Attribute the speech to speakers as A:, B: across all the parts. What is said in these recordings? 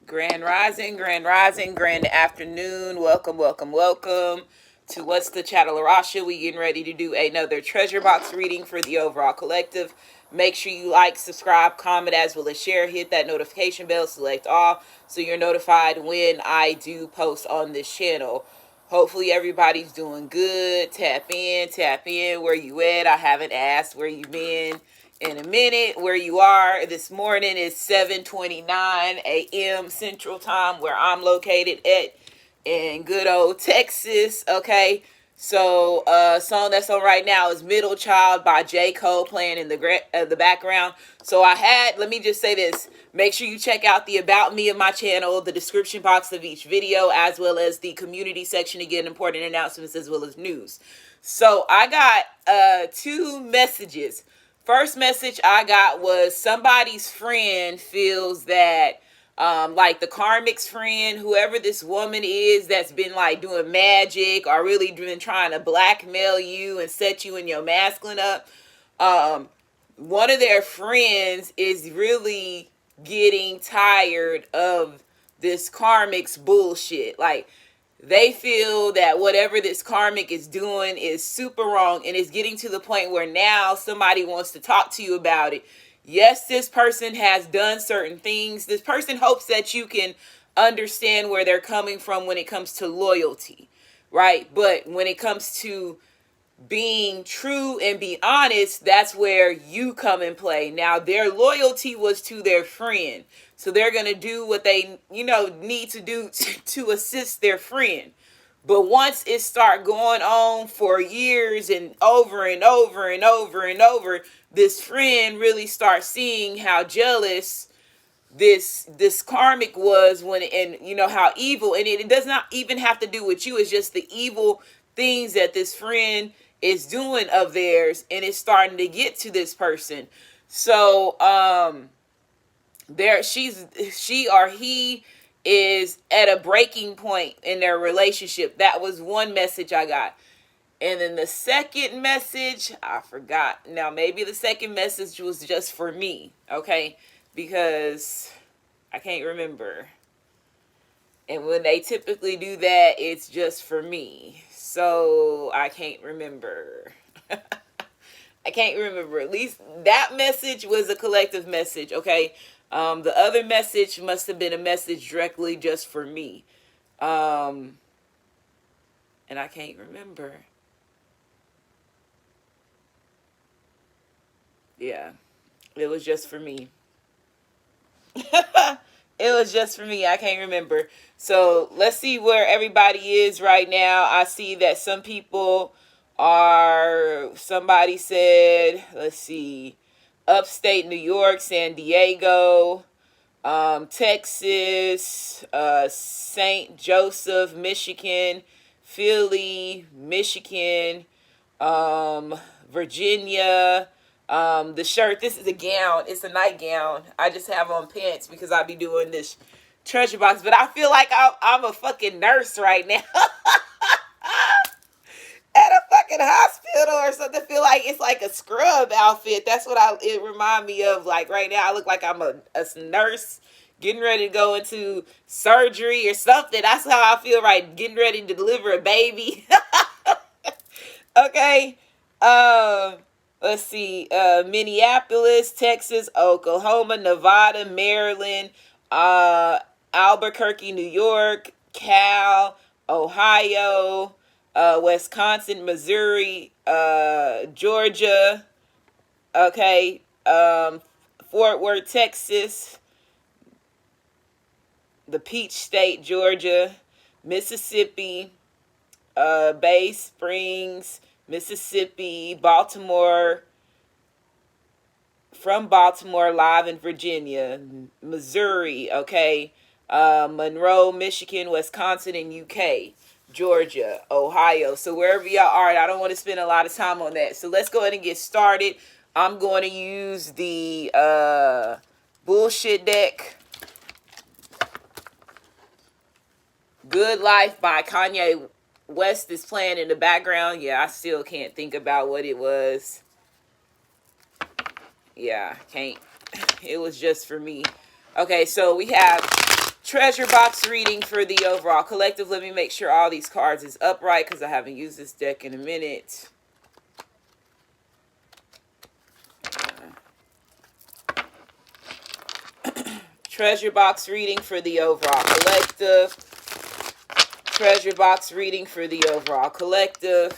A: Grand Rising, Grand Rising, Grand Afternoon. Welcome, welcome, welcome to What's the Chattel Rasha. We getting ready to do another treasure box reading for the overall collective. Make sure you like, subscribe, comment, as well as share. Hit that notification bell, select all, so you're notified when I do post on this channel. Hopefully everybody's doing good. Tap in. Where you at? I haven't asked where you been in a minute. Where you are this morning is 7:29 a.m. Central Time, where I'm located at in good old Texas. Okay, so song that's on right now is Middle Child by J. Cole playing in the background. So let me just say this. Make sure you check out the About Me of my channel, the description box of each video, as well as the community section to get important announcements as well as news. So I got two messages. First message I got was somebody's friend feels that like the karmic's friend, whoever this woman is that's been like doing magic or really been trying to blackmail you and set you and your masculine up. One of their friends is really getting tired of this karmic's bullshit. Like, they feel that whatever this karmic is doing is super wrong, and it's getting to the point where now somebody wants to talk to you about it. Yes, this person has done certain things. This person hopes that you can understand where they're coming from when it comes to loyalty, right? But when it comes to being true and be honest, that's where you come and play. Now, their loyalty was to their friend, so they're going to do what they need to do to assist their friend. But once it start going on for years and over and over and over and over, this friend really starts seeing how jealous this karmic was and how evil, and it does not even have to do with you. It's just the evil things that this friend is doing of theirs, and it's starting to get to this person. So she or he is at a breaking point in their relationship. That was one message I got. And then the second message, I forgot. Now, maybe the second message was just for me, okay? Because I can't remember. And when they typically do that, it's just for me. So I can't remember. I can't remember. At least that message was a collective message, okay? The other message must have been a message directly just for me. And I can't remember. Yeah, it was just for me. It was just for me. I can't remember. So let's see where everybody is right now. I see that some people somebody said, let's see, upstate New York, San Diego, Texas, St. Joseph, Michigan, Philly, Michigan, Virginia. The shirt, this is a gown. It's a nightgown. I just have on pants because I be doing this treasure box. But I feel like I'm a fucking nurse right now. At a fucking hospital or something. I feel like it's like a scrub outfit. That's what it remind me of. Like right now, I look like I'm a nurse getting ready to go into surgery or something. That's how I feel, right? Getting ready to deliver a baby. Okay. Let's see. Minneapolis, Texas, Oklahoma, Nevada, Maryland, Albuquerque, New York, Cal, Ohio, Wisconsin, Missouri, Georgia. Okay. Fort Worth, Texas, the Peach State, Georgia, Mississippi, Bay Springs, Mississippi, Baltimore, from Baltimore, live in Virginia, Missouri, okay, Monroe, Michigan, Wisconsin, and UK, Georgia, Ohio. So wherever y'all are, I don't want to spend a lot of time on that. So let's go ahead and get started. I'm going to use the bullshit deck. Good Life by Kanye West is playing in the background. Yeah, I still can't think about what it was. Yeah, can't. It was just for me. Okay, so we have treasure box reading for the overall collective. Let me make sure all these cards is upright because I haven't used this deck in a minute. Treasure box reading for the overall collective. Treasure box reading for the overall collective.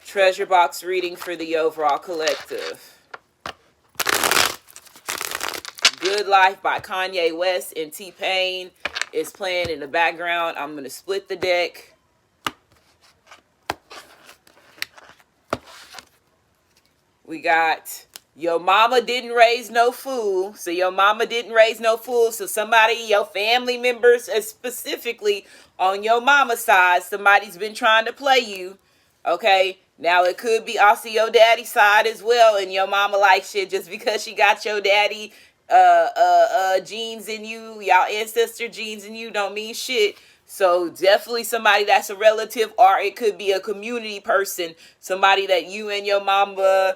A: Treasure box reading for the overall collective. Good Life by Kanye West and T-Pain is playing in the background. I'm going to split the deck. We got your mama didn't raise no fool. So your mama didn't raise no fool. So somebody, your family members, specifically on your mama's side, somebody's been trying to play you. Okay? Now it could be also your daddy's side as well. And your mama like shit just because she got your daddy genes in you, y'all ancestor genes in you don't mean shit. So definitely somebody that's a relative, or it could be a community person, somebody that you and your mama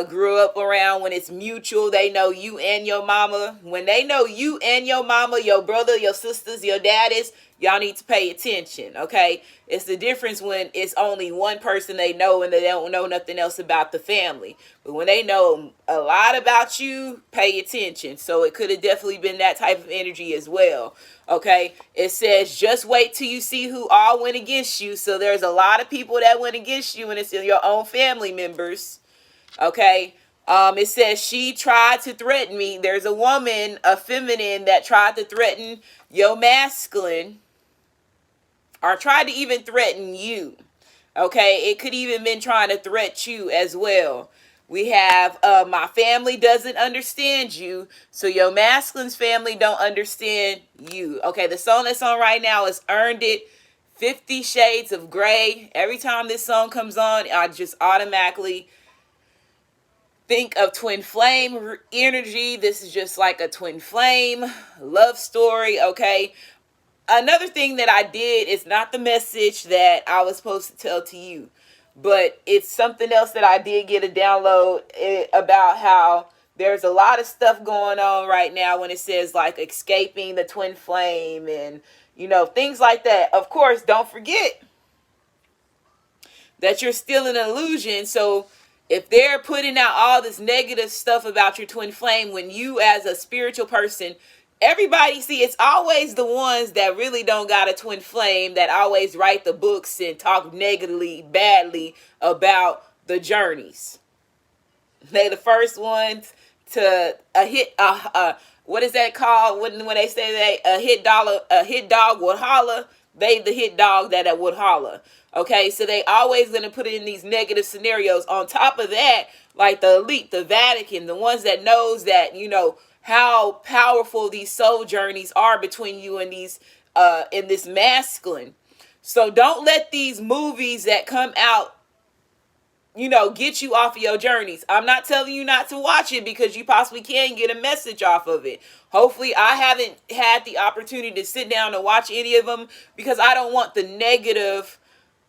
A: grew up around. When it's mutual, they know you and your mama. When they know you and your mama, your brother, your sisters, your daddies, y'all need to pay attention, okay? It's the difference when it's only one person they know and they don't know nothing else about the family. But when they know a lot about you, pay attention. So it could have definitely been that type of energy as well, okay? It says, just wait till you see who all went against you. So there's a lot of people that went against you, and it's your own family members, okay? It says, she tried to threaten me. There's a woman, a feminine, that tried to threaten your masculine, or tried to even threaten you, okay? It could even been trying to threaten you as well. We have, my family doesn't understand you, so your masculine's family don't understand you, okay? The song that's on right now is Earned It, 50 Shades of Grey. Every time this song comes on, I just automatically think of twin flame energy. This is just like a twin flame love story, okay? Another thing that I did is not the message that I was supposed to tell to you, but it's something else that I did get a download about how there's a lot of stuff going on right now when it says like escaping the twin flame and, you know, things like that. Of course, don't forget that you're still an illusion. So if they're putting out all this negative stuff about your twin flame, when you as a spiritual person, everybody, see, it's always the ones that really don't got a twin flame that always write the books and talk negatively, badly about the journeys. They the first ones to what is that called when they say a hit dog would holler. They the hit dog that would holler. Okay, so they always going to put it in these negative scenarios. On top of that, like the elite, the Vatican, the ones that knows that, you know, how powerful these soul journeys are between you and these in this masculine. So don't let these movies that come out, you know, get you off of your journeys. I'm not telling you not to watch it because you possibly can get a message off of it. Hopefully, I haven't had the opportunity to sit down and watch any of them because I don't want the negative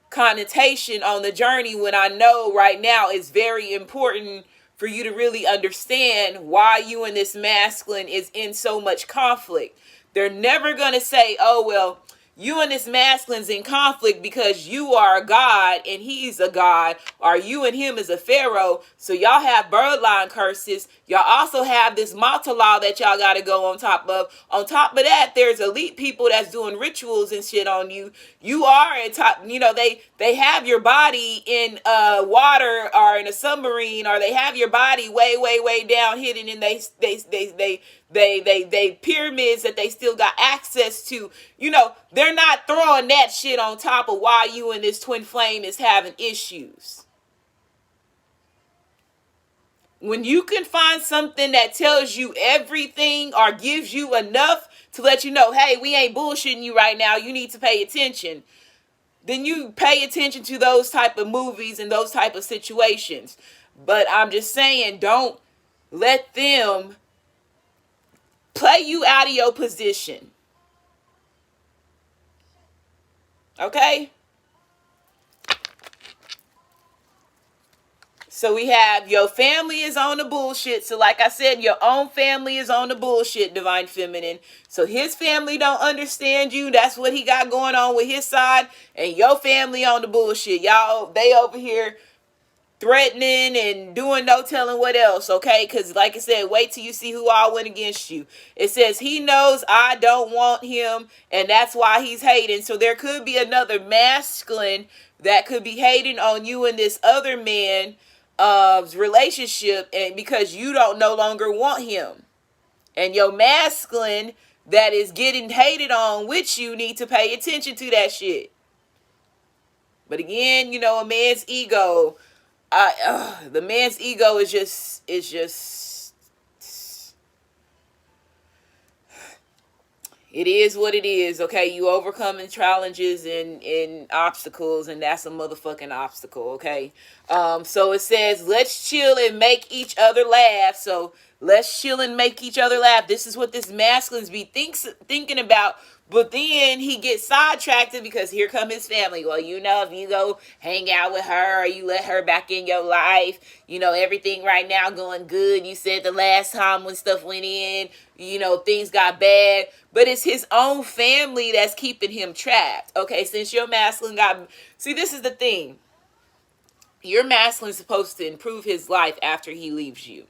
A: connotation on the journey, when I know right now it's very important for you to really understand why you and this masculine is in so much conflict. They're never going to say, oh, well, you and this masculine's in conflict because you are a god and he's a god, or you and him is a pharaoh, so y'all have bloodline curses. Y'all also have this Mata law that y'all got to go on top of. On top of that, there's elite people that's doing rituals and shit on you. You are a top, you know, they have your body in water or in a submarine, or they have your body way, way, way down hidden in they pyramids that they still got access to. You know, they're not throwing that shit on top of why you and this twin flame is having issues. When you can find something that tells you everything or gives you enough to let you know, hey, we ain't bullshitting you right now, you need to pay attention, then you pay attention to those type of movies and those type of situations. But I'm just saying, don't let them play you out of your position. Okay? So we have your family is on the bullshit. So like I said, your own family is on the bullshit, divine feminine. So his family don't understand you. That's what he got going on with his side. And your family on the bullshit. Y'all, they over here threatening and doing no telling what else, okay? Because like I said, wait till you see who all went against you. It says he knows I don't want him, and that's why he's hating. So there could be another masculine that could be hating on you and this other man relationship, and because you don't no longer want him. And your masculine that is getting hated on with you need to pay attention to that shit. But again, a man's ego, the man's ego is just it is what it is, okay? You overcoming challenges and obstacles, and that's a motherfucking obstacle, okay? So it says, let's chill and make each other laugh. So let's chill and make each other laugh. This is what this masculine's be thinking about. But then he gets sidetracked because here come his family. Well, if you go hang out with her or you let her back in your life, everything right now going good. You said the last time when stuff went in, things got bad. But it's his own family that's keeping him trapped. Okay, since your masculine see, this is the thing. Your masculine is supposed to improve his life after he leaves you.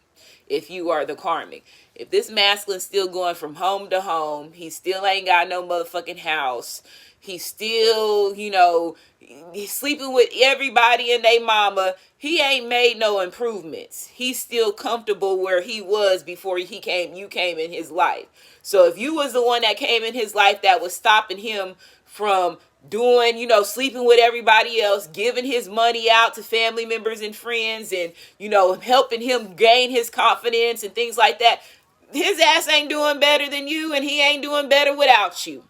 A: If you are the karmic. If this masculine's still going from home to home, he still ain't got no motherfucking house. He's still, he's sleeping with everybody and they mama. He ain't made no improvements. He's still comfortable where he was before you came in his life. So if you was the one that came in his life that was stopping him from doing, sleeping with everybody else, giving his money out to family members and friends, and, helping him gain his confidence and things like that, his ass ain't doing better than you, and he ain't doing better without you.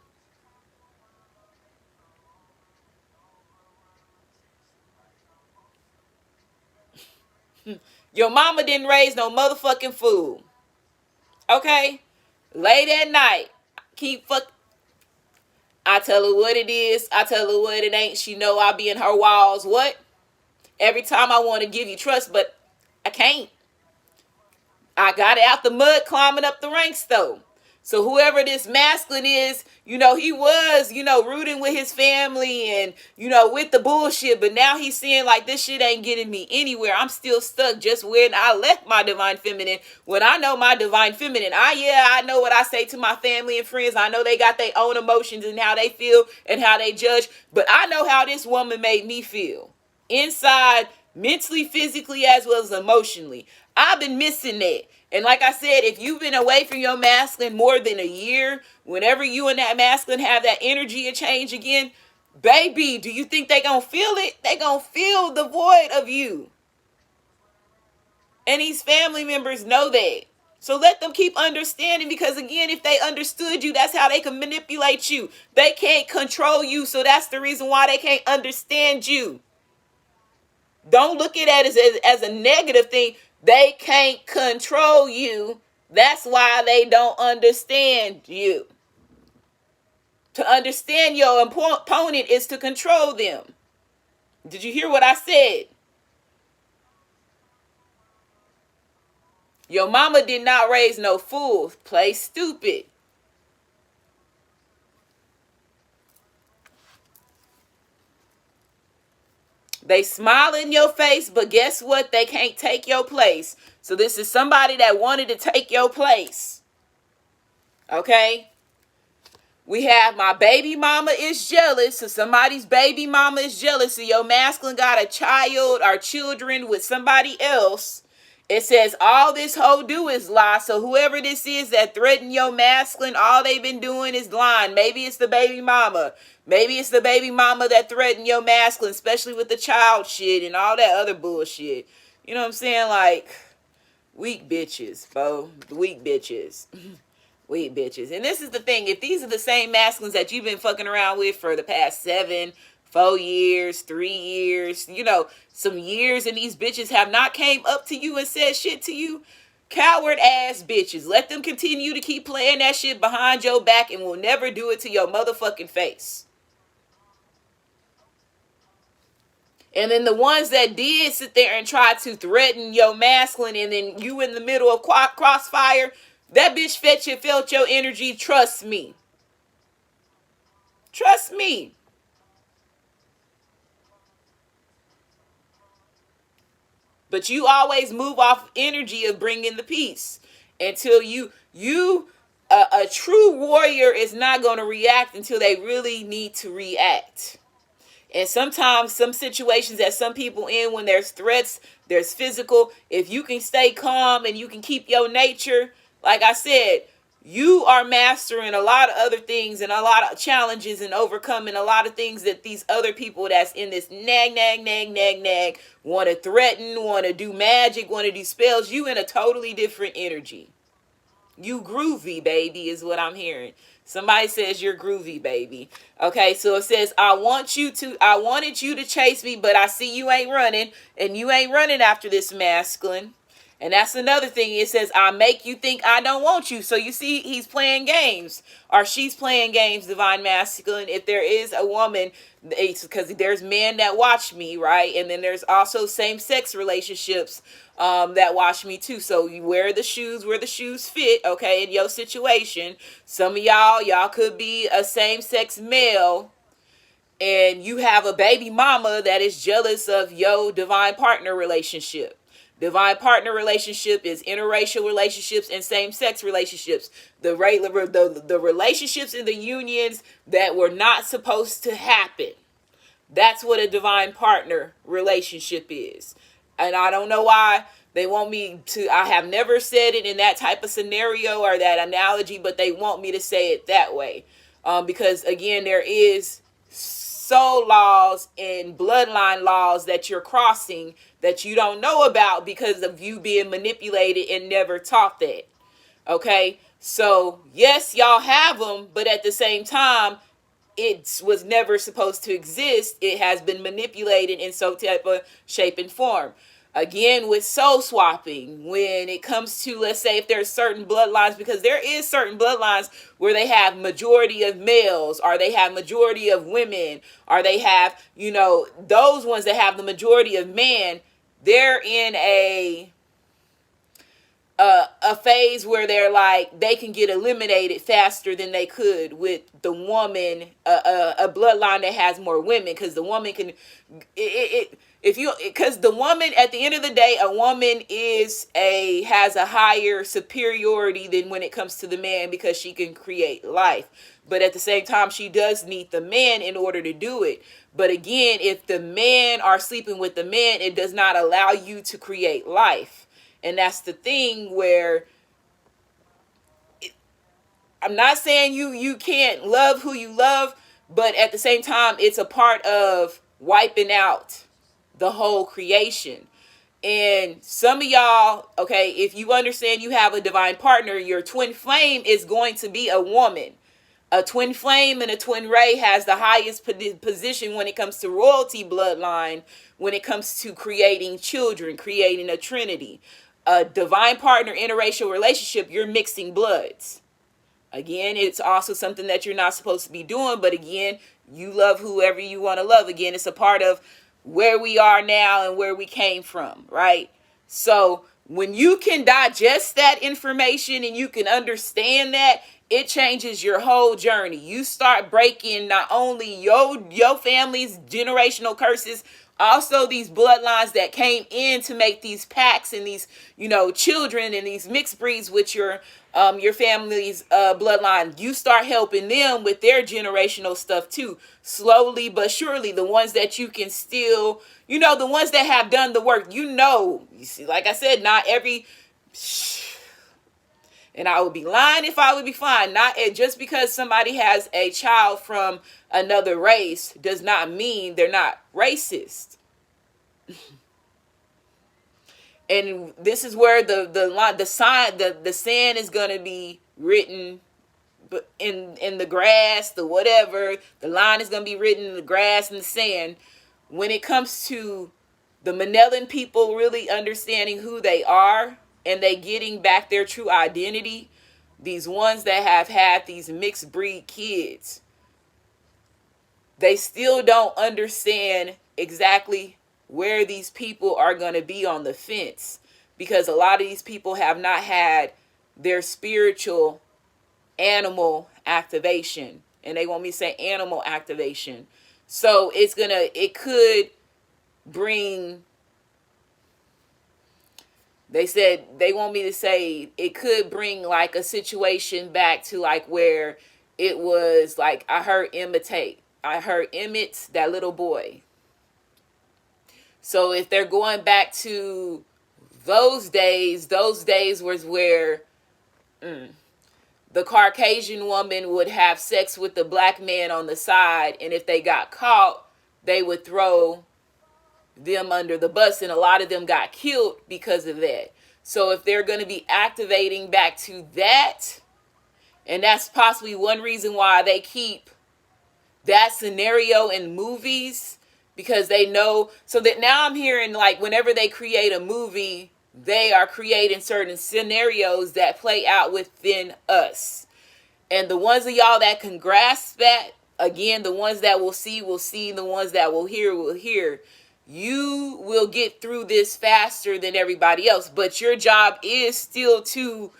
A: Your mama didn't raise no motherfucking fool. Okay? Late at night, I tell her what it is. I tell her what it ain't. She know I be in her walls. What? Every time I want to give you trust, but I can't. I got it out the mud climbing up the ranks though. So whoever this masculine is, he was, rooting with his family and, with the bullshit. But now he's seeing like this shit ain't getting me anywhere. I'm still stuck just when I left my divine feminine. When I know my divine feminine, I know what I say to my family and friends. I know they got their own emotions and how they feel and how they judge. But I know how this woman made me feel. Inside, mentally, physically, as well as emotionally. I've been missing that. And like I said, if you've been away from your masculine more than a year, whenever you and that masculine have that energy of change again, baby, do you think they gonna feel it? They gonna feel the void of you. And these family members know that. So let them keep understanding, because again, if they understood you, that's how they can manipulate you. They can't control you, so that's the reason why they can't understand you. Don't look at it as a negative thing. They can't control you. That's why they don't understand you. To understand your opponent is to control them. Did you hear what I said? Your mama did not raise no fools. Play stupid. They smile in your face, but guess what? They can't take your place. So this is somebody that wanted to take your place. Okay? We have my baby mama is jealous. So somebody's baby mama is jealous. So your masculine got a child or children with somebody else. It says all this hoe do is lie. So whoever this is that threatened your masculine, all they've been doing is lying. Maybe it's the baby mama. Maybe it's the baby mama that threatened your masculine, especially with the child shit and all that other bullshit. You know what I'm saying? Like, weak bitches, bro. Weak bitches. Weak bitches. And this is the thing. If these are the same masculines that you've been fucking around with for the past 4 years, 3 years, some years, and these bitches have not came up to you and said shit to you, coward ass bitches. Let them continue to keep playing that shit behind your back and will never do it to your motherfucking face. And then the ones that did sit there and try to threaten your masculine, and then you in the middle of crossfire, that bitch felt your energy. Trust me. Trust me. But you always move off energy of bringing the peace until a true warrior is not going to react until they really need to react. And sometimes some situations that some people in, when there's threats, there's physical, if you can stay calm and you can keep your nature, like I said, you are mastering a lot of other things and a lot of challenges and overcoming a lot of things that these other people that's in this nag want to threaten, want to do magic, want to do spells. You in a totally different energy. You groovy, baby, is what I'm hearing. Somebody says you're groovy, baby. Okay, so it says, I wanted you to chase me, but I see you ain't running, and you ain't running after this masculine. And that's another thing. It says, I make you think I don't want you. So you see, he's playing games, or she's playing games, divine masculine. If there is a woman, it's because there's men that watch me, right? And then there's also same-sex relationships that watch me too. So you wear the shoes where the shoes fit, okay, in your situation. Some of y'all could be a same-sex male, and you have a baby mama that is jealous of your divine partner relationship. Divine partner relationship is interracial relationships and same-sex relationships. The relationships in the unions that were not supposed to happen. That's what a divine partner relationship is. And I don't know why they want me to, I have never said it in that type of scenario or that analogy, but they want me to say it that way. Because again, there is soul laws and bloodline laws that you're crossing that you don't know about because of you being manipulated and never taught that. Okay, so yes, y'all have them, but at the same time, it was never supposed to exist. It has been manipulated in some type of shape and form. Again, with soul swapping, when it comes to, let's say, if there's certain bloodlines, because there is certain bloodlines where they have majority of males, or they have majority of women, or they have, those ones that have the majority of men, they're in a phase where they're like, they can get eliminated faster than they could with the woman, a bloodline that has more women, because the woman can, because the woman, at the end of the day, a woman has a higher superiority than when it comes to the man, because she can create life. But at the same time, she does need the man in order to do it. But again, if the men are sleeping with the man, it does not allow you to create life. And that's the thing where I'm not saying you can't love who you love, but at the same time, it's a part of wiping out the whole creation. And some of y'all, okay, if you understand you have a divine partner, your twin flame is going to be a woman. A twin flame and a twin ray has the highest position when it comes to royalty bloodline, when it comes to creating children, creating a trinity. A divine partner interracial relationship, you're mixing bloods. Again, it's also something that you're not supposed to be doing, but again, you love whoever you want to love. Again, it's a part of where we are now and where we came from, right? So when you can digest that information and you can understand that, it changes your whole journey. You start breaking not only your family's generational curses, also these bloodlines that came in to make these packs and these, children and these mixed breeds with your family's bloodline. You start helping them with their generational stuff too, slowly but surely. The ones that you can still, the ones that have done the work, you see, like I said, not every, and I would be lying if I would be fine. Not just because somebody has a child from another race does not mean they're not racist. And this is where the sand is gonna be written in the grass, the whatever. The line is gonna be written in the grass and the sand. When it comes to the Manelan people really understanding who they are and they getting back their true identity, these ones that have had these mixed breed kids, they still don't understand exactly where these people are going to be on the fence, because a lot of these people have not had their spiritual animal activation, and they want me to say animal activation. So it could bring, they said they want me to say it could bring like a situation back to like where it was like, I heard Emmett's that little boy. So if they're going back to those days was where the Caucasian woman would have sex with the black man on the side, and if they got caught, they would throw them under the bus, and a lot of them got killed because of that. So if they're going to be activating back to that, and that's possibly one reason why they keep that scenario in movies, because they know, so that now I'm hearing like whenever they create a movie, they are creating certain scenarios that play out within us. And the ones of y'all that can grasp that, again, the ones that will see, the ones that will hear. You will get through this faster than everybody else. But your job is still to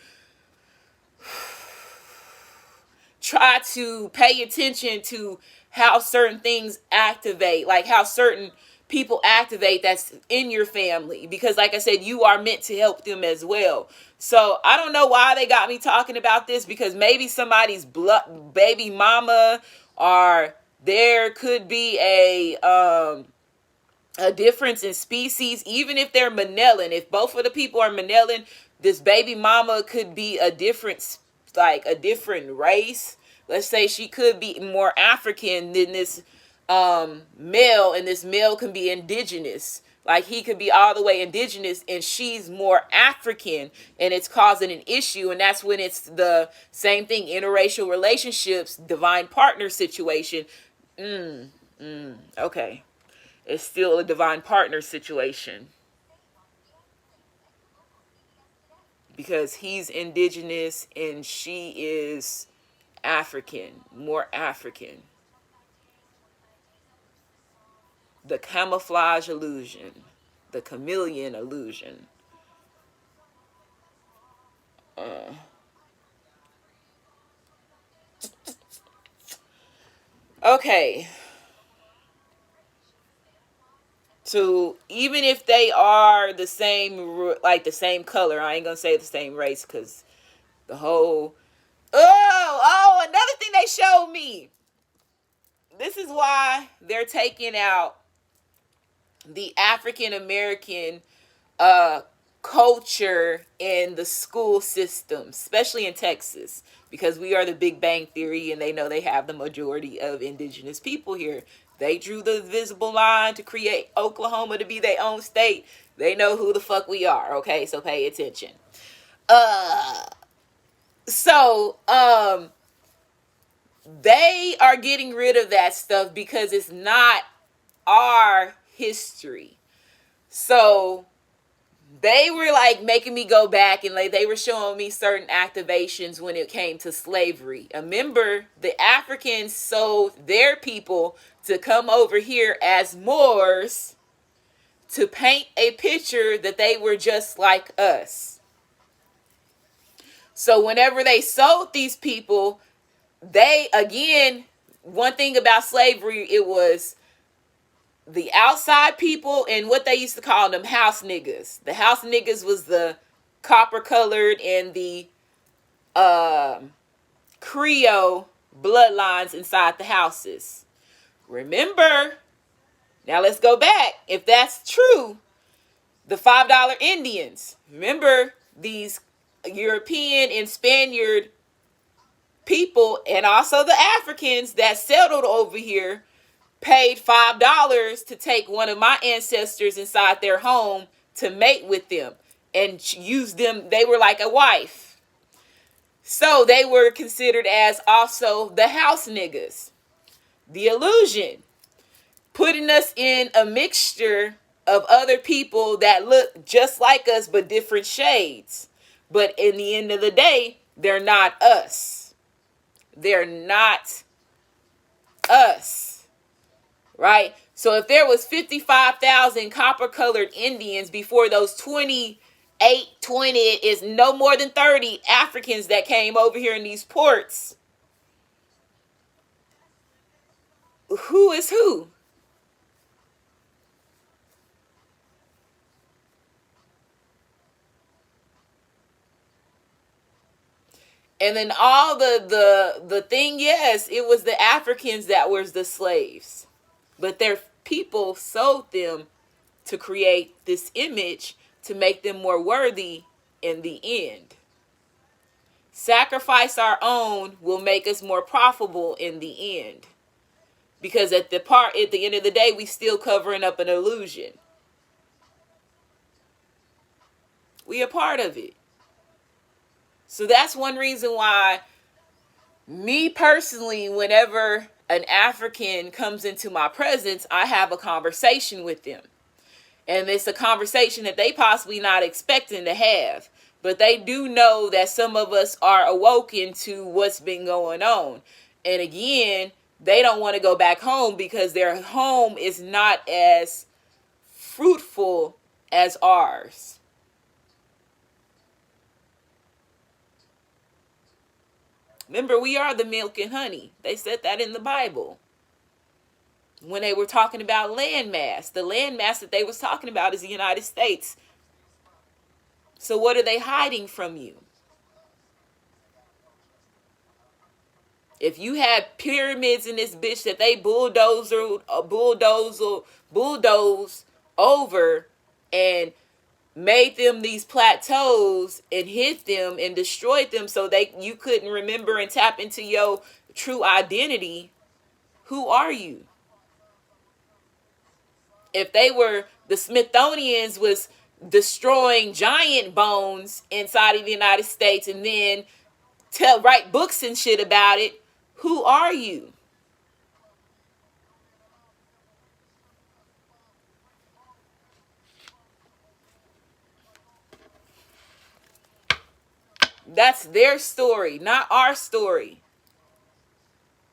A: try to pay attention to how certain things activate, like how certain people activate that's in your family, because like I said, you are meant to help them as well. So I don't know why they got me talking about this, because maybe somebody's baby mama, or there could be a difference in species, even if they're Manelan. If both of the people are Manelan, this baby mama could be a different race. Let's say she could be more African than this male, and this male can be indigenous. Like he could be all the way indigenous and she's more African, and it's causing an issue. And that's when it's the same thing, interracial relationships, divine partner situation. Okay. It's still a divine partner situation, because he's indigenous and she is African, more African. The camouflage illusion, the chameleon illusion. Okay. So even if they are the same, like the same color, I ain't gonna say the same race, because the whole, another thing they showed me. This is why they're taking out the African American culture in the school system, especially in Texas, because we are the Big Bang Theory, and they know they have the majority of indigenous people here. They drew the visible line to create Oklahoma to be their own state. They know who the fuck we are, okay? So pay attention. They are getting rid of that stuff because it's not our history. So they were like making me go back, and like they were showing me certain activations when it came to slavery. Remember, the Africans sold their people to come over here as Moors to paint a picture that they were just like us. So whenever they sold these people, they, again, one thing about slavery, it was the outside people and what they used to call them house niggas. The house niggas was the copper colored and the Creole bloodlines inside the houses. Remember, now let's go back. If that's true, the $5 Indians. Remember, these European and Spaniard people, and also the Africans that settled over here, paid $5 to take one of my ancestors inside their home to mate with them and use them. They were like a wife. So they were considered as also the house niggas. The illusion, putting us in a mixture of other people that look just like us but different shades. But in the end of the day, they're not us. They're not us. Right? So if there was 55,000 copper-colored Indians before those 28, 20 is no more than 30 Africans that came over here in these ports, who is who? And then all the thing, yes, it was the Africans that was the slaves. But their people sold them to create this image to make them more worthy in the end. Sacrifice our own will make us more profitable in the end. Because at the end of the day, we still covering up an illusion. We are part of it. So that's one reason why me personally, whenever an African comes into my presence, I have a conversation with them. And it's a conversation that they possibly not expecting to have. But they do know that some of us are awoken to what's been going on. And again, they don't want to go back home because their home is not as fruitful as ours. Remember, we are the milk and honey. They said that in the Bible. When they were talking about landmass, the landmass that they was talking about is the United States. So what are they hiding from you? If you had pyramids in this bitch that they bulldoze over and made them these plateaus and hit them and destroyed them so you couldn't remember and tap into your true identity, who are you? If the Smithsonians was destroying giant bones inside of the United States and then write books and shit about it, who are you? That's their story, not our story.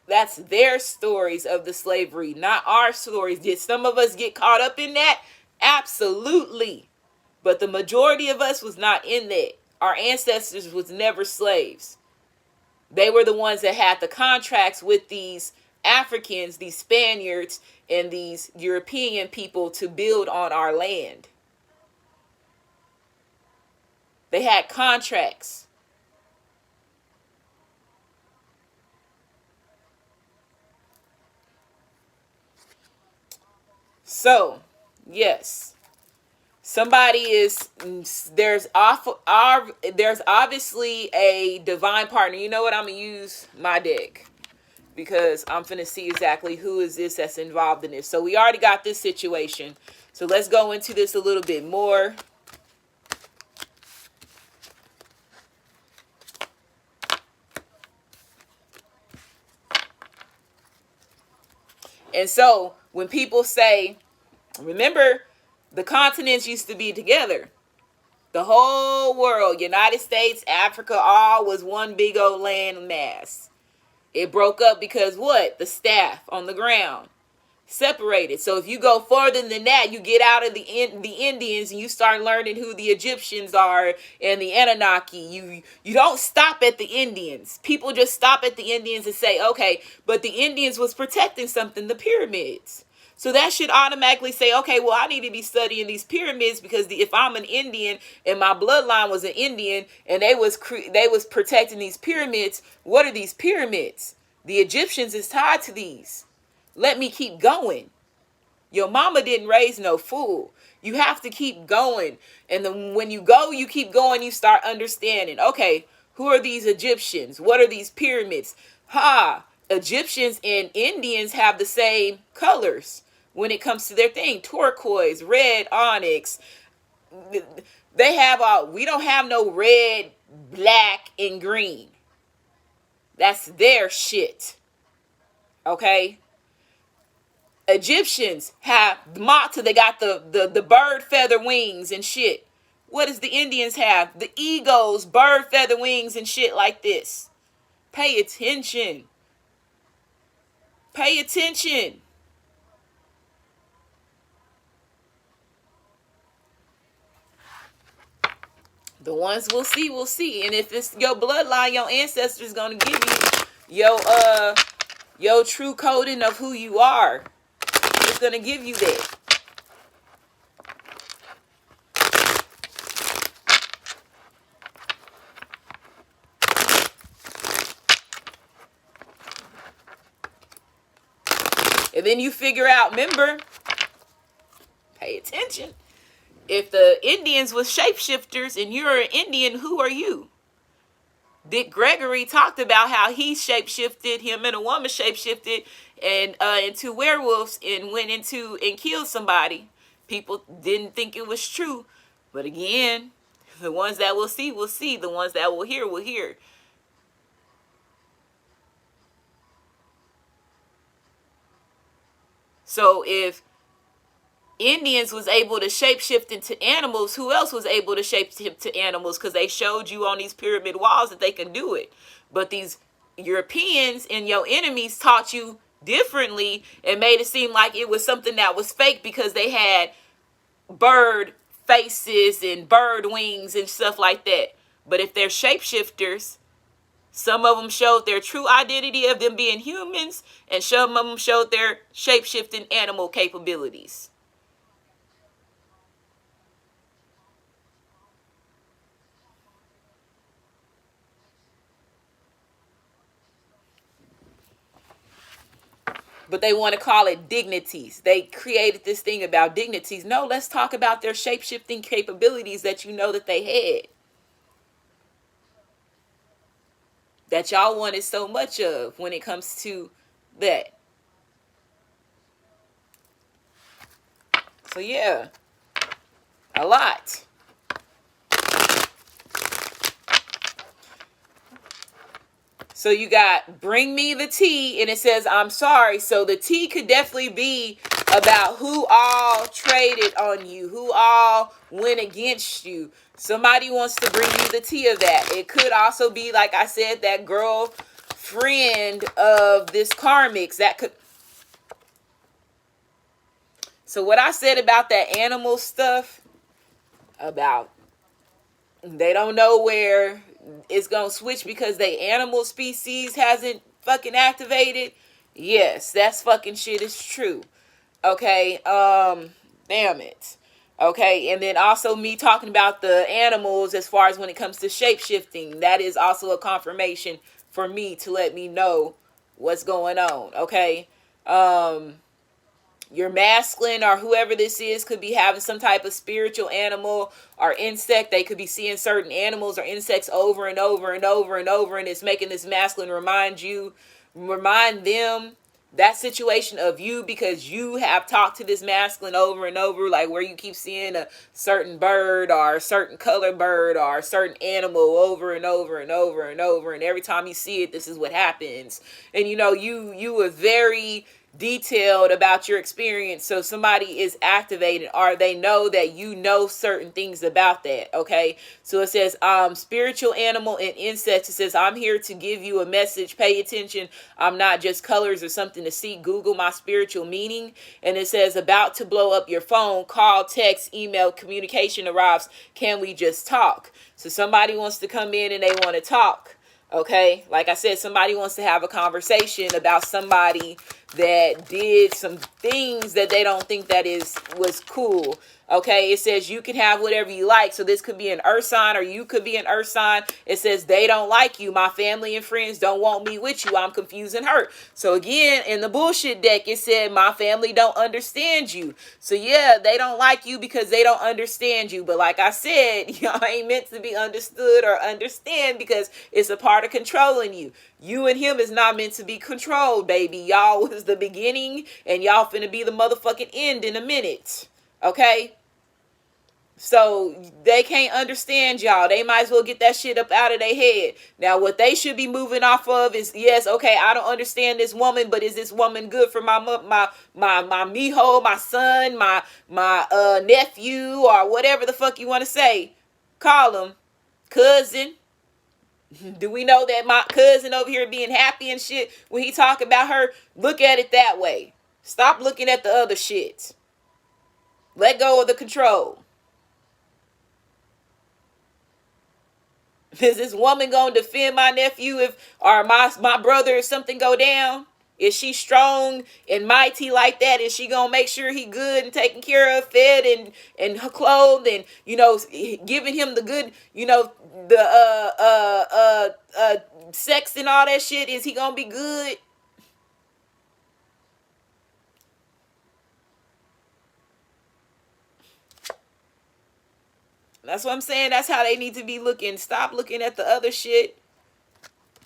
A: That's their stories of the slavery, not our stories. Did some of us get caught up in that? Absolutely. But the majority of us was not in that. Our ancestors was never slaves. They were the ones that had the contracts with these Africans, these Spaniards, and these European people to build on our land. They had contracts. So, yes, there's obviously a divine partner. You know what? I'm going to use my deck because I'm finna see exactly who is this that's involved in this. So we already got this situation. So let's go into this a little bit more. And so when people say, remember, the continents used to be together. The whole world, United States, Africa, all was one big old land mass. It broke up because what? The staff on the ground separated. So if you go further than that, you get out of the Indians and you start learning who the Egyptians are and the Anunnaki. You don't stop at the Indians. People just stop at the Indians and say, okay, but the Indians was protecting something, the pyramids. So that should automatically say, okay, well, I need to be studying these pyramids because if I'm an Indian and my bloodline was an Indian and they was protecting these pyramids, what are these pyramids? The Egyptians is tied to these. Let me keep going. Your mama didn't raise no fool. You have to keep going. And then when you go, you keep going, you start understanding. Okay, who are these Egyptians? What are these pyramids? Egyptians and Indians have the same colors when it comes to their thing. Turquoise, red, onyx. They have we don't have no red, black, and green. That's their shit. Okay? Egyptians have Mata, they got the bird feather wings and shit. What does the Indians have? The eagles, bird feather wings and shit like this. Pay attention. Pay attention. The ones we'll see, we'll see. And if it's your bloodline, your ancestors gonna give you your true coding of who you are. It's gonna give you that. And then you figure out, remember, pay attention. If the Indians was shapeshifters and you're an Indian, who are you? Dick Gregory talked about how he shapeshifted, him and a woman shapeshifted and into werewolves and went into and killed somebody. People didn't think it was true. But again, the ones that will see, will see. The ones that will hear. So if Indians was able to shapeshift into animals, who else was able to shapeshift to animals? Because they showed you on these pyramid walls that they can do it. But these Europeans and your enemies taught you differently and made it seem like it was something that was fake because they had bird faces and bird wings and stuff like that. But if they're shapeshifters, some of them showed their true identity of them being humans, and some of them showed their shapeshifting animal capabilities. But they want to call it dignities. They created this thing about dignities. No, let's talk about their shape-shifting capabilities that you know that they had. That y'all wanted so much of when it comes to that. So yeah, a lot. So you got bring me the tea, and it says I'm sorry. So the tea could definitely be about who all traded on you, who all went against you. Somebody wants to bring you the tea of that. It could also be, like I said, that girl friend of this karmics. That could. So what I said about that animal stuff, about they don't know where it's gonna switch because the animal species hasn't fucking activated. Yes, that's fucking shit is true. Okay, damn it. Okay, and then also me talking about the animals as far as when it comes to shape shifting, that is also a confirmation for me to let me know what's going on. Okay, your masculine or whoever this is could be having some type of spiritual animal or insect. They could be seeing certain animals or insects over and over and over and over, and it's making this masculine remind them that situation of you, because you have talked to this masculine over and over, like where you keep seeing a certain bird or a certain color bird or a certain animal over and over and over and over, and every time you see it, this is what happens. And you know, you were very detailed about your experience, so somebody is activated or they know that you know certain things about that. Okay, so it says spiritual animal and insects. It says I'm here to give you a message, pay attention, I'm not just colors or something to see, Google my spiritual meaning. And it says about to blow up your phone, call, text, email, communication arrives, can we just talk? So somebody wants to come in and they want to talk. Okay, like I said, somebody wants to have a conversation about somebody that did some things that they don't think that was cool. Okay, it says you can have whatever you like. So this could be an earth sign or you could be an earth sign. It says they don't like you. My family and friends don't want me with you. I'm confused and hurt. So again, in the bullshit deck, it said my family don't understand you. So yeah, they don't like you because they don't understand you. But like I said, y'all ain't meant to be understood or understand because it's a part of controlling you. You and him is not meant to be controlled, baby. Y'all was the beginning and y'all finna be the motherfucking end in a minute. Okay? So they can't understand y'all. They might as well get that shit up out of their head. Now what they should be moving off of is, yes, okay, I don't understand this woman, but is this woman good for my mijo, my son, my nephew, or whatever the fuck you want to say? Call him cousin. Do we know that my cousin over here being happy and shit when he talk about her? Look at it that way. Stop looking at the other shit. Let go of the control. Is this woman gonna defend my nephew or my brother if something go down? Is she strong and mighty like that? Is she gonna make sure he good and taken care of, fed and clothed, and giving him the good, the sex and all that shit? Is he gonna be good? That's what I'm saying. That's how they need to be looking. Stop looking at the other shit.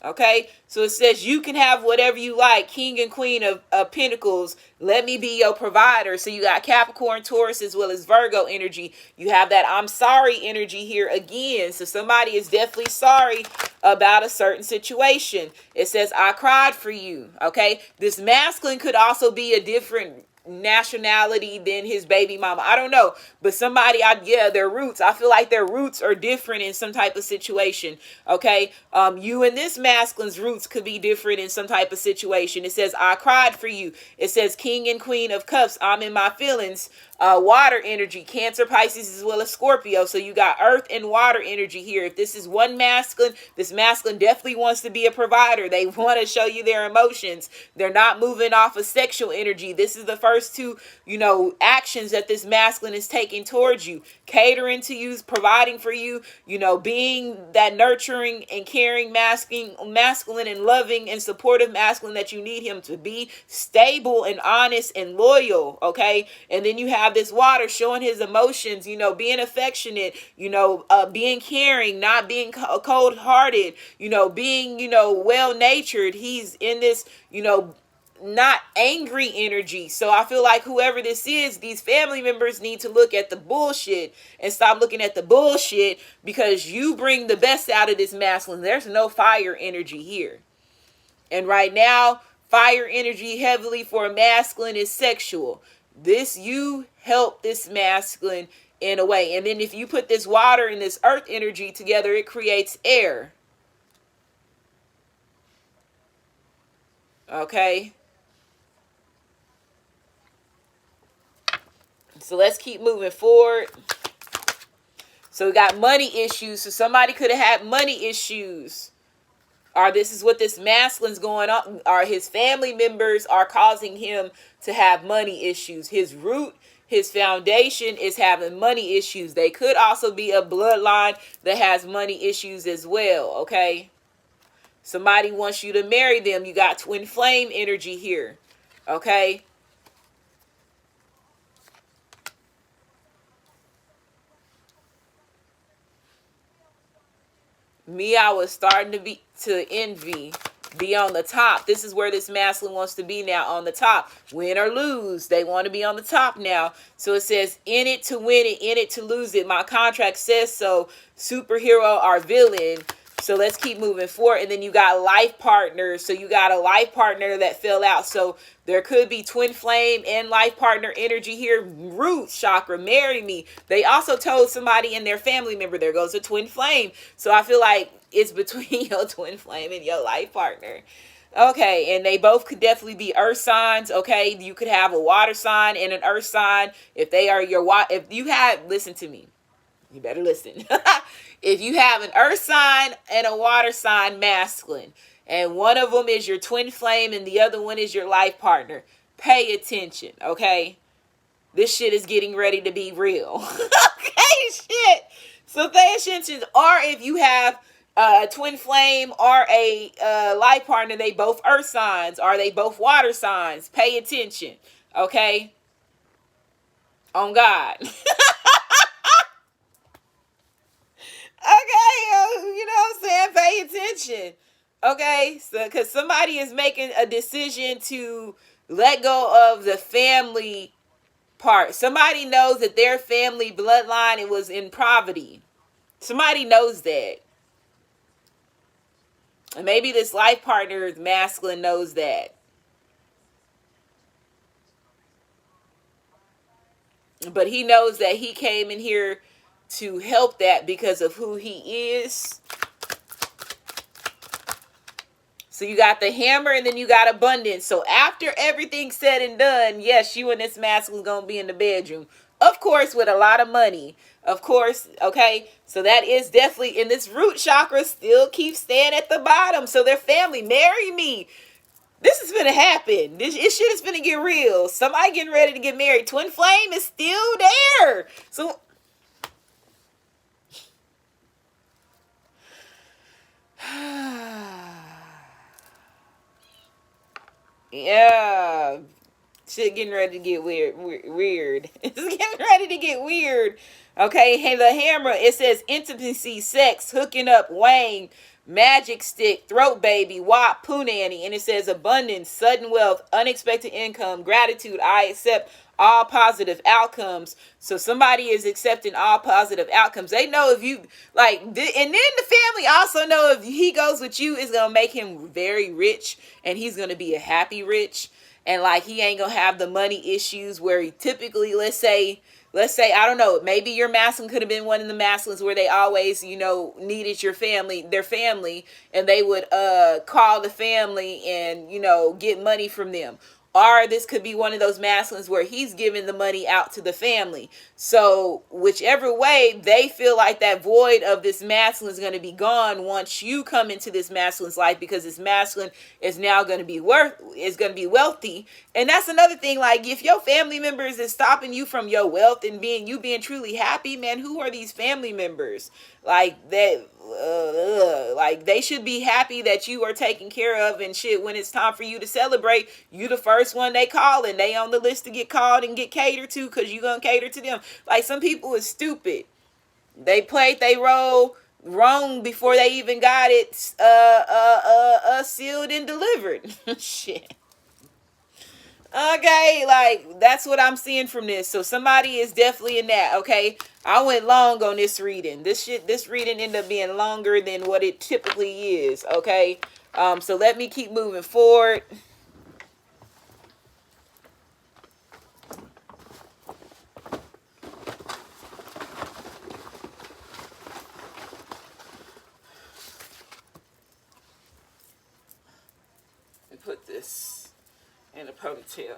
A: Okay, so it says you can have whatever you like, king and queen of pentacles. Let me be your provider. So you got Capricorn, Taurus, as well as Virgo energy. You have that I'm sorry energy here again. So somebody is definitely sorry about a certain situation. It says I cried for you. Okay, this masculine could also be a different nationality than his baby mama. I don't know, but somebody, their roots, I feel like their roots are different in some type of situation. Okay, you and this masculine's roots could be different in some type of situation. It says I cried for you. It says king and queen of cups, I'm in my feelings. Water energy, Cancer, Pisces, as well as Scorpio. So you got earth and water energy here. If this is one masculine, this masculine definitely wants to be a provider. They want to show you their emotions. They're not moving off of sexual energy. This is the first two, actions that this masculine is taking towards you. Catering to you, providing for you, being that nurturing and caring masculine and loving and supportive masculine that you need him to be. Stable and honest and loyal, okay? And then you have this water showing his emotions, being affectionate, being caring, not being cold-hearted, being, well-natured. He's in this, not angry energy. So I feel like whoever this is, these family members need to look at the bullshit and stop looking at the bullshit, because you bring the best out of this masculine. There's no fire energy here. And right now, fire energy heavily for a masculine is sexual. You help this masculine in a way. And then if you put this water and this earth energy together, it creates air. Okay. So let's keep moving forward. So we got money issues. So somebody could have had money issues. Or this is what this masculine's going on. Or his family members are causing him to have money issues. His root, his foundation is having money issues. They could also be a bloodline that has money issues as well, okay? Somebody wants you to marry them. You got twin flame energy here, okay? I was starting to envy, be on the top. This is where this masculine wants to be now, on the top. Win or lose, they want to be on the top now. So it says, in it to win it, in it to lose it. My contract says so. Superhero or villain. So let's keep moving forward. And then you got life partners. So you got a life partner that fell out. So there could be twin flame and life partner energy here. Root chakra, marry me. They also told somebody in their family member, there goes a twin flame. So I feel like it's between your twin flame and your life partner. Okay, and they both could definitely be earth signs. Okay, you could have a water sign and an earth sign. If they are if you have, listen to me. You better listen. If you have an earth sign and a water sign masculine, and one of them is your twin flame and the other one is your life partner, pay attention, okay? This shit is getting ready to be real. Okay, shit. So pay attention. Or if you have a twin flame or a life partner, they both earth signs, or they both water signs, pay attention, okay? On God. Okay, you know what I'm saying? Pay attention. Okay, so because somebody is making a decision to let go of the family part. Somebody knows that their family bloodline, it was in poverty. Somebody knows that. And maybe this life partner, masculine, knows that. But he knows that he came in here to help that because of who he is. So you got the hammer and then you got abundance. So after everything's said and done, yes, you and this masculine gonna be in the bedroom. of course, with a lot of money. Of course, okay? So that is definitely, and this root chakra still keeps staying at the bottom. So their family, marry me. This is gonna happen. This shit is gonna get real. Somebody getting ready to get married. Twin flame is still there. So yeah, shit getting ready to get weird. It's getting ready to get weird. Okay, hey, the hammer, it says intimacy, sex, hooking up, Wayne, magic stick, throat baby, wop, poo nanny, and it says abundance, sudden wealth, unexpected income, gratitude, I accept all positive outcomes. So somebody is accepting all positive outcomes. They know if you like, and then the family also know if he goes with you, it's gonna make him very rich, and he's gonna be a happy rich, and like he ain't gonna have the money issues where he typically, let's say, I don't know, maybe your masculine could have been one of the masculines where they always, needed their family, and they would call the family and, get money from them. Or this could be one of those masculines where he's giving the money out to the family. So whichever way, they feel like that void of this masculine is going to be gone once you come into this masculine's life, because this masculine is now going to be wealthy. And that's another thing. Like, if your family members is stopping you from your wealth and being truly happy, man, who are these family members? Like that, like they should be happy that you are taken care of and shit. When it's time for you to celebrate, you the first one they call, and they on the list to get called and get catered to, because you gonna cater to them. Like, some people is stupid. They played they role wrong before they even got it sealed and delivered. Shit. Okay, like, that's what I'm seeing from this. So somebody is definitely in that, okay? I went long on this reading. This reading ended up being longer than what it typically is, okay? So let me keep moving forward. Let me put this in a ponytail.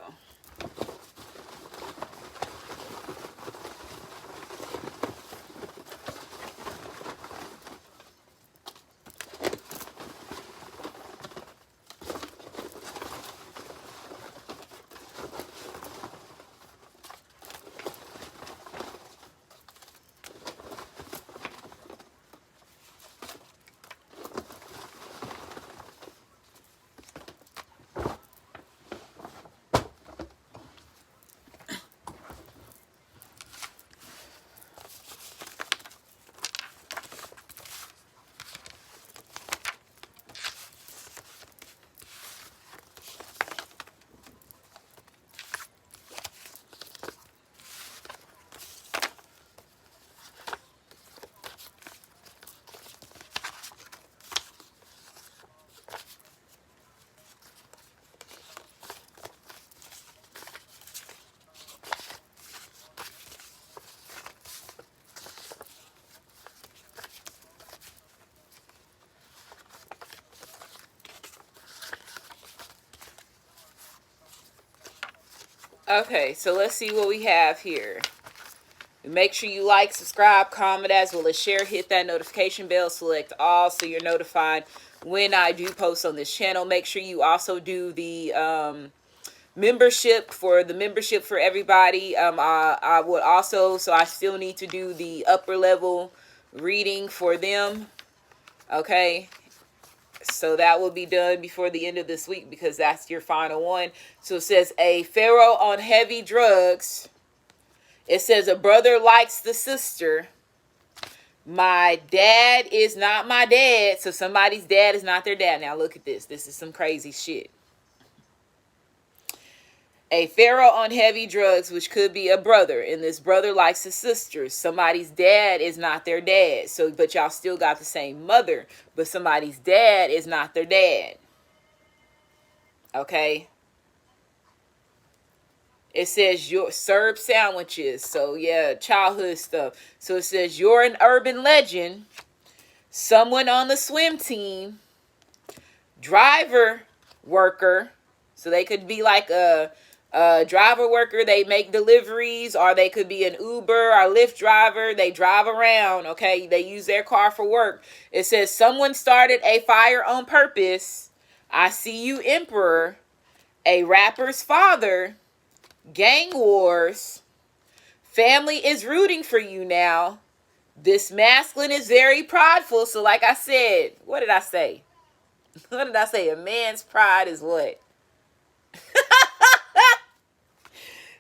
A: Okay, so let's see what we have here. Make sure you like, subscribe, comment, as well as share. Hit that notification bell, select all, so you're notified when I do post on this channel. Make sure you also do the membership for everybody. I would also, so I still need to do the upper level reading for them. Okay. So that will be done before the end of this week, because that's your final one. So it says a pharaoh on heavy drugs. It says a brother likes the sister. My dad is not my dad. So somebody's dad is not their dad. Now look at this. This is some crazy shit. A pharaoh on heavy drugs, which could be a brother, and this brother likes his sister. Somebody's dad is not their dad. So, but y'all still got the same mother, but somebody's dad is not their dad. Okay. It says your serve sandwiches. So yeah, childhood stuff. So it says you're an urban legend, someone on the swim team, driver, worker. So they could be like a Driver worker, they make deliveries, or they could be an Uber or Lyft driver. They drive around, okay? They use their car for work. It says someone started a fire on purpose. I see you, Emperor. A rapper's father. Gang wars. Family is rooting for you now. This masculine is very prideful. So like I said, what did I say? What did I say? A man's pride is what?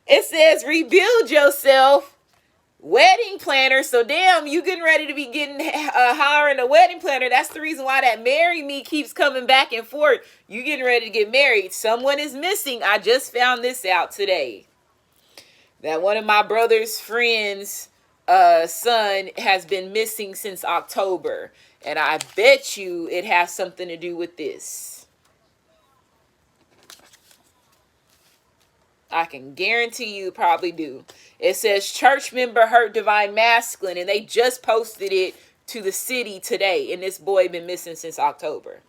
A: It says rebuild yourself. Wedding planner. So damn, you getting ready to be hiring a wedding planner. That's the reason why that marry me keeps coming back and forth. You getting ready to get married. Someone is missing. I just found this out today. That one of my brother's friends' son has been missing since October. And I bet you it has something to do with this. I can guarantee you probably do. It says church member hurt divine masculine, and they just posted it to the city today. And this boy been missing since October.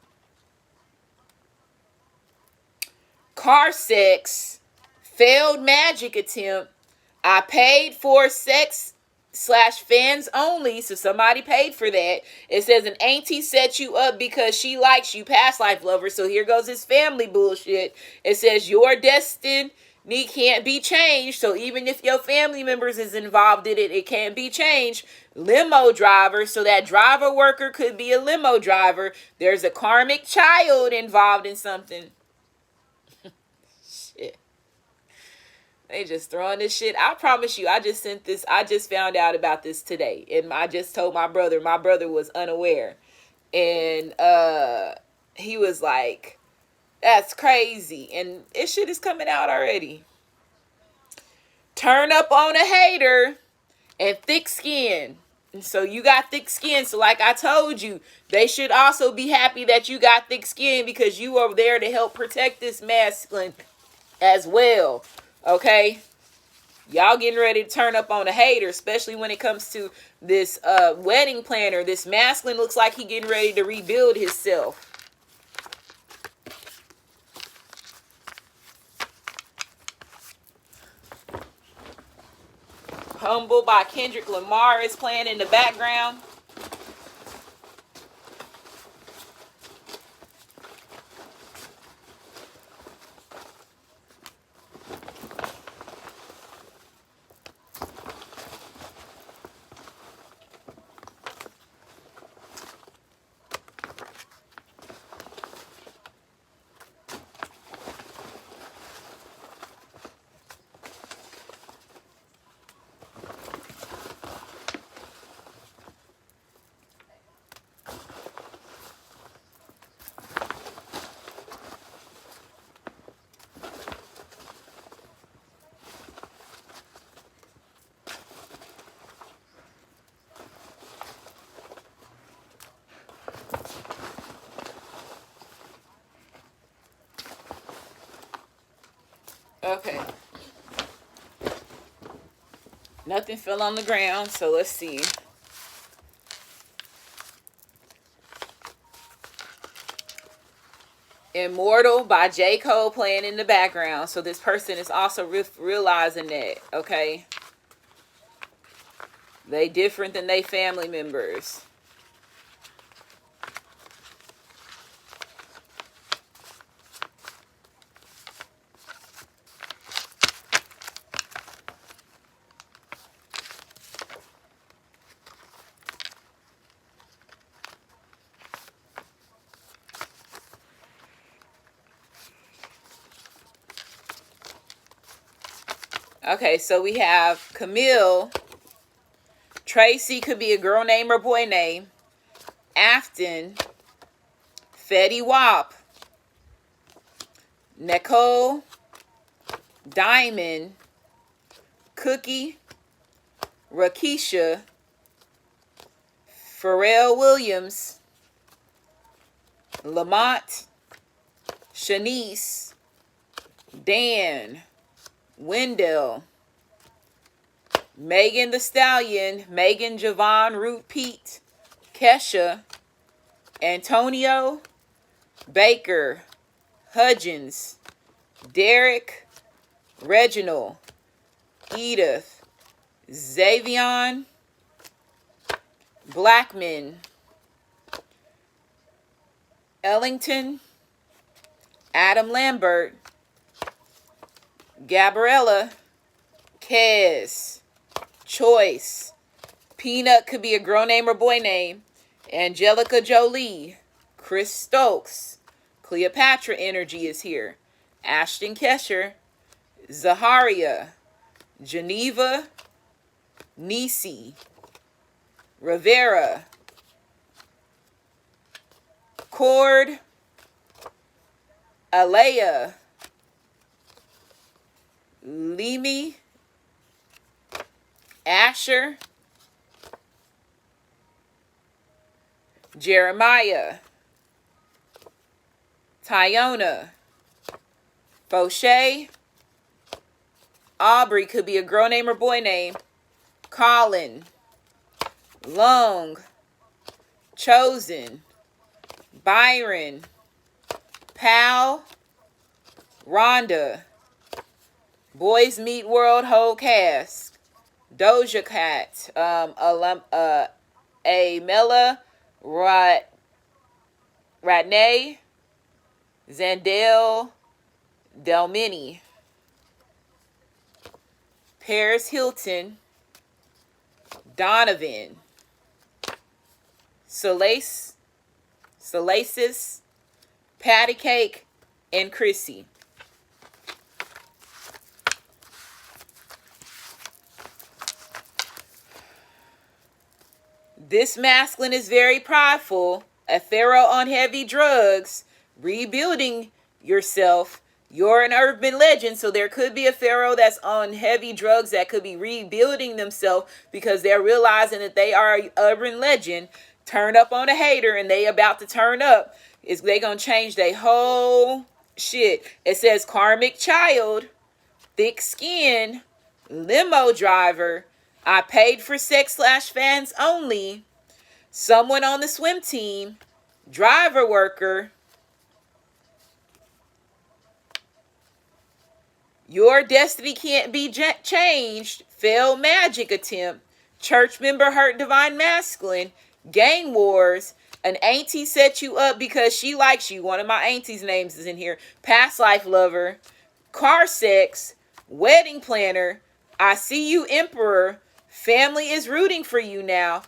A: Car sex, failed magic attempt. I paid for sex/fans only, so somebody paid for that. It says an auntie set you up because she likes you, past life lover. So here goes his family bullshit. It says your destiny can't be changed. So even if your family members is involved in it, it can't be changed. Limo driver. So that driver worker could be a limo driver. There's a karmic child involved in something. Shit. They just throwing this shit. I promise you, I just found out about this today. And I just told my brother. My brother was unaware. And he was like, that's crazy. And this shit is coming out already. Turn up on a hater and thick skin. And so you got thick skin. So like I told you, they should also be happy that you got thick skin because you are there to help protect this masculine as well. Okay? Y'all getting ready to turn up on a hater, especially when it comes to this wedding planner. This masculine looks like he getting ready to rebuild himself. Humble by Kendrick Lamar is playing in the background. Okay. Nothing fell on the ground, so let's see. Immortal by J. Cole playing in the background. So this person is also realizing that, okay? They different than they family members. Okay, so we have Camille. Tracy could be a girl name or boy name. Afton. Fetty Wap. Nicole. Diamond. Cookie. Rakisha. Pharrell Williams. Lamont. Shanice. Dan. Wendell, Megan the Stallion, Megan Javon Root Pete, Kesha, Antonio, Baker, Hudgens, Derek, Reginald, Edith, Xavion, Blackman, Ellington, Adam Lambert, Gabriella, Kez, Choice, Peanut could be a girl name or boy name, Angelica Jolie, Chris Stokes, Cleopatra Energy is here, Ashton Kesher, Zaharia, Geneva, Nisi, Rivera, Cord, Alea, Limi, Asher, Jeremiah, Tyona, Fauché, Aubrey could be a girl name or boy name, Colin, Long, Chosen, Byron, Pal, Rhonda, Boys Meet World whole cast, Doja Cat, Amela, Ratney, Zandel, Delmini, Paris Hilton, Donovan, Salaces, Patty Cake, and Chrissy. This masculine is very prideful, a pharaoh on heavy drugs, rebuilding yourself. You're an urban legend, so there could be a pharaoh that's on heavy drugs that could be rebuilding themselves because they're realizing that they are an urban legend. Turn up on a hater and they about to turn up. They gonna change their whole shit. It says karmic child, thick skin, limo driver, I paid for sex/fans only, someone on the swim team, driver worker, your destiny can't be changed, failed magic attempt, church member hurt divine masculine, gang wars, an auntie set you up because she likes you. One of my auntie's names is in here. Past life lover, car sex, wedding planner, I see you emperor, family is rooting for you now,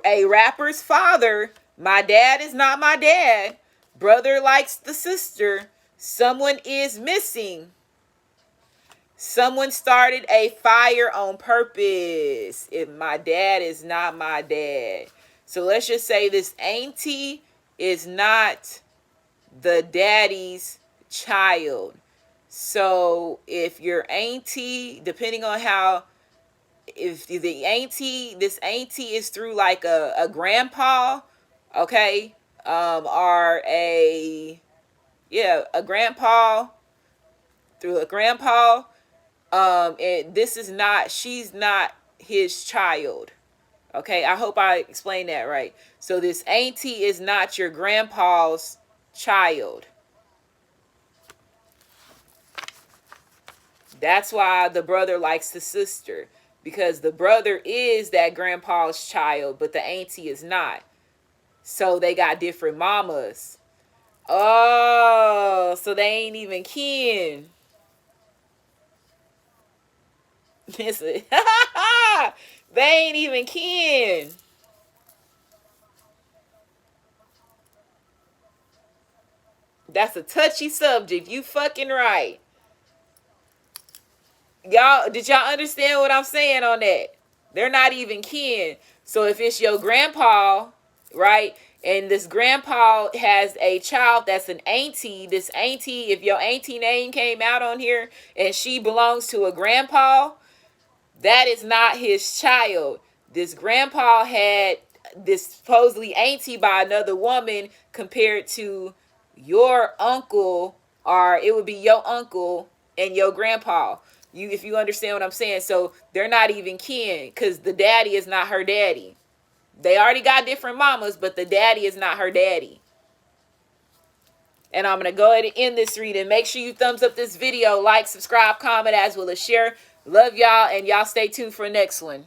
A: a rapper's father, my dad is not my dad, brother likes the sister, someone is missing, someone started a fire on purpose, if my dad is not my dad. So let's just say this auntie is not the daddy's child. So if your auntie, depending on how, if the auntie, this auntie is through like a grandpa, okay, or a grandpa, through a grandpa, and this is not, she's not his child. Okay, I hope I explained that right. So this auntie is not your grandpa's child. That's why the brother likes the sister, because the brother is that grandpa's child, but the auntie is not. So they got different mamas. Oh, so they ain't even kin. They ain't even kin. That's a touchy subject. You fucking right. Y'all, did y'all understand what I'm saying on that? They're not even kin. So if it's your grandpa, right, and this grandpa has a child that's an auntie, this auntie, if your auntie name came out on here and she belongs to a grandpa, that is not his child. This grandpa had this supposedly auntie by another woman compared to your uncle, or it would be your uncle and your grandpa. If you understand what I'm saying. So they're not even kin, because the daddy is not her daddy. They already got different mamas, but the daddy is not her daddy. And I'm going to go ahead and end this reading. Make sure you thumbs up this video, like, subscribe, comment, as well as share. Love y'all, and y'all stay tuned for the next one.